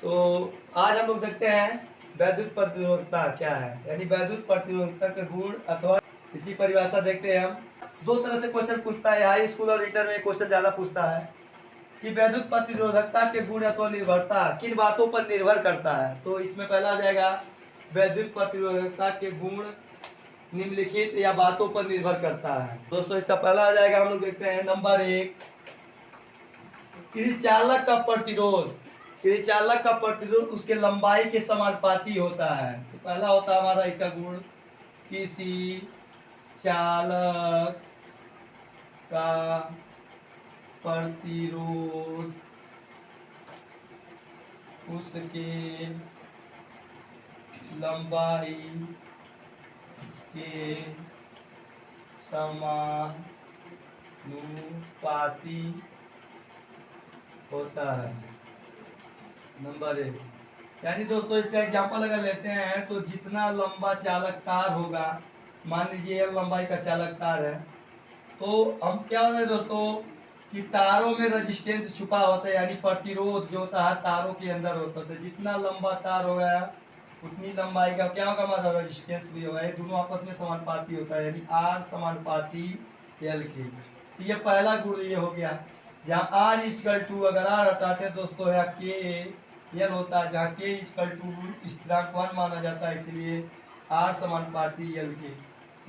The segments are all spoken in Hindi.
तो आज हम लोग देखते हैं वैद्युत प्रतिरोधकता क्या है, यानी वैद्युत प्रतिरोधकता के गुण अथवा इसकी परिभाषा देखते हैं हम। दो तरह से क्वेश्चन पूछता है, हाई स्कूल और इंटर में क्वेश्चन ज्यादा पूछता है कि वैद्युत प्रतिरोधकता के गुण अथवा निर्भरता किन बातों पर निर्भर करता है। तो इसमें पहला आ जाएगा वैद्युत प्रतिरोधकता के गुण निम्नलिखित या बातों पर निर्भर करता है। दोस्तों इसका पहला आ जाएगा, हम लोग देखते हैं नंबर 1, किसी चालक का प्रतिरोध। किसी चालक का प्रतिरोध उसके लंबाई के समानुपाती होता है। तो पहला होता है हमारा इसका गुण, किसी चालक का प्रतिरोध उसके लंबाई के समानुपाती होता है। नंबर 1, यानी दोस्तों इसका एग्जांपल अगर लेते हैं तो जितना लंबा चालक तार होगा, मान लीजिए यह लंबाई का चालक तार है, तो हम क्या होता है दोस्तों कि तारों में रेजिस्टेंस छुपा होता है, यानी प्रतिरोध जो होता है तारों के अंदर होता है। जितना लंबा तार होगा उतनी लंबाई का क्या होगा, हमारा रेजिस्टेंस भी होगा। ये दोनों आपस में समानुपाती होता है, यानी आर समानुपाती एल के। तो ये पहला गुण ये हो गया। जहाँ आर इक्वल टू, अगर आर हटाते हैं दोस्तों यहाँ के एल होता है, जहाँ के इक्वल टू स्थिरांक 1 माना जाता है, इसलिए आर समानुपाती एल के।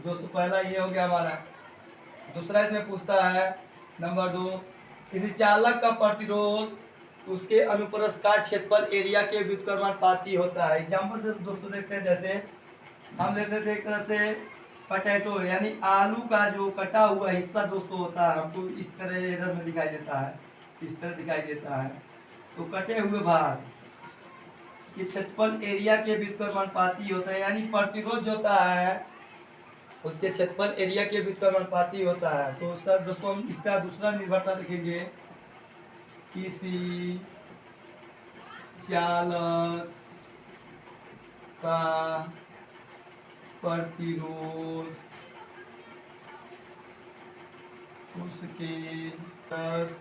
दोस्तों पहला ये हो गया हमारा। दूसरा इसमें पूछता है नंबर 2, किसी चालक का प्रतिरोध उसके अनुप्रस्थ काट क्षेत्रफल एरिया के व्युत्क्रमानुपाती होता है। एग्जाम्पल से दोस्तों देखते हैं, जैसे हम लेते थे एक तरह से पटेटो, यानी आलू का जो कटा हुआ हिस्सा दोस्तों होता है, हमको इस तरह एरर में दिखाई देता है, इस तरह दिखाई देता है। तो कटे हुए भाग के क्षेत्रफल एरिया के व्युत्क्रमानुपाती होता है, यानी प्रतिरोध जो होता है उसके क्षेत्रफल एरिया के व्युत्क्रमानुपाती होता है। तो उसका दोस्तों हम इसका दूसरा निर्भरता देखेंगे, किसी चालक का प्रतिरोध उसके प्रस्थ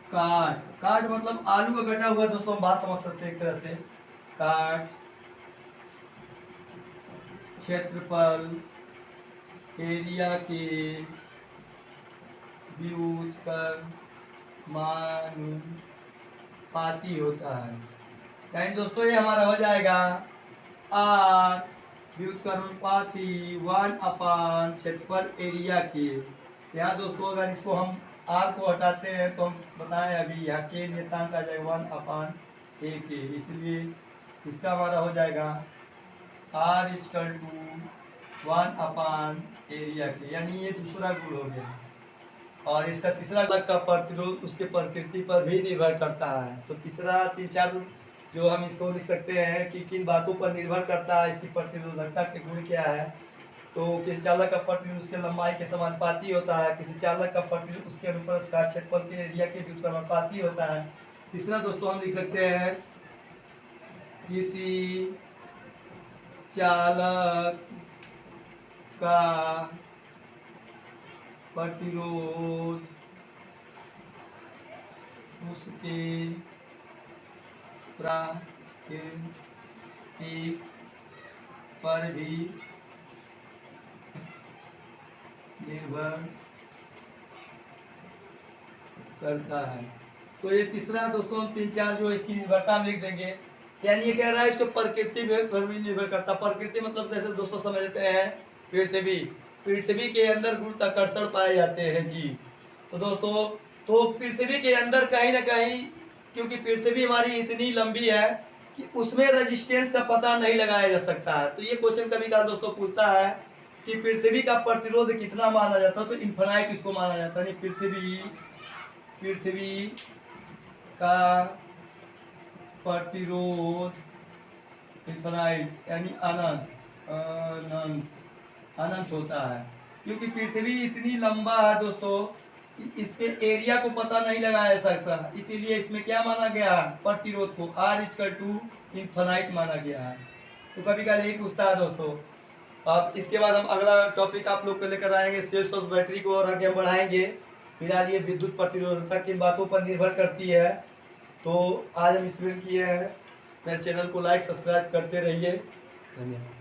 काट, काट मतलब आलू का कटा हुआ दोस्तों, हम बात समझ सकते हैं एक तरह से। काट क्षेत्रफल एरिया के व्युत्क्रमानुपाती होता है। यानी दोस्तों ये हमारा हो जाएगा आर व्युत्क्रमानुपाती 1 क्षेत्रफल एरिया के। यहाँ दोस्तों अगर इसको हम आर को हटाते हैं तो हम बताएं अभी यहाँ के नियतांक आ जाएगा 1/a के, इसलिए इसका हमारा हो जाएगा आर इक्वल टू 1 एरिया के, यानी ये दूसरा गुण हो गया। और इसका तीसरा गुण का प्रतिरोध उसके प्रकृति पर भी निर्भर करता है। तो तीसरा 3-4 जो हम इसको लिख सकते हैं कि किन बातों पर निर्भर करता है, इसकी प्रतिरोधकता के गुण क्या है। तो किसी चालक का प्रतिरोध उसके लंबाई के समानुपाती होता है, किसी चालक का प्रतिरोध उसके अनुप्रस्थ काट क्षेत्रफल के एरिया के व्युत्क्रमानुपाती होता है। तीसरा दोस्तों हम लिख सकते हैं, किसी चालक का प्रतिरोध उसके प्राकृतिक पर भी निर्भर करता है। तो ये तीसरा दोस्तों हम 3-4 जो इसकी निर्भरता हम लिख देंगे, यानी ये कह रहा है इसको प्रकृति पर भी निर्भर करता। प्रकृति मतलब जैसे दोस्तों समझ लेते हैं पृथ्वी, पृथ्वी के अंदर गुरुत्वाकर्षण पाए जाते हैं जी। तो दोस्तों तो पृथ्वी के अंदर कहीं ना कहीं, क्योंकि पृथ्वी हमारी इतनी लंबी है कि उसमें रेजिस्टेंस का पता नहीं लगाया जा सकता है। तो ये क्वेश्चन कभी कभी दोस्तों पूछता है कि पृथ्वी का प्रतिरोध कितना माना जाता है, तो इन्फिनाइट इसको माना जाता है। पृथ्वी का प्रतिरोध इन्फिनाइट यानी अनंत अनंत अनंत होता है, क्योंकि पृथ्वी इतनी लंबा है दोस्तों कि इसके एरिया को पता नहीं लगाया जा सकता, इसीलिए इसमें क्या माना गया है, प्रतिरोध को आर इक्वल टू इन्फिनाइट माना गया है। तो कभी कभी यही पूछता है दोस्तों। अब इसके बाद हम अगला टॉपिक आप लोग को लेकर आएंगे, सेल्स और बैटरी को और आगे हम बढ़ाएंगे। फिलहाल ये विद्युत प्रतिरोधकता किन बातों पर निर्भर करती है, तो आज हम एक्सप्लेन किए हैं। मेरे चैनल को लाइक सब्सक्राइब करते रहिए। धन्यवाद।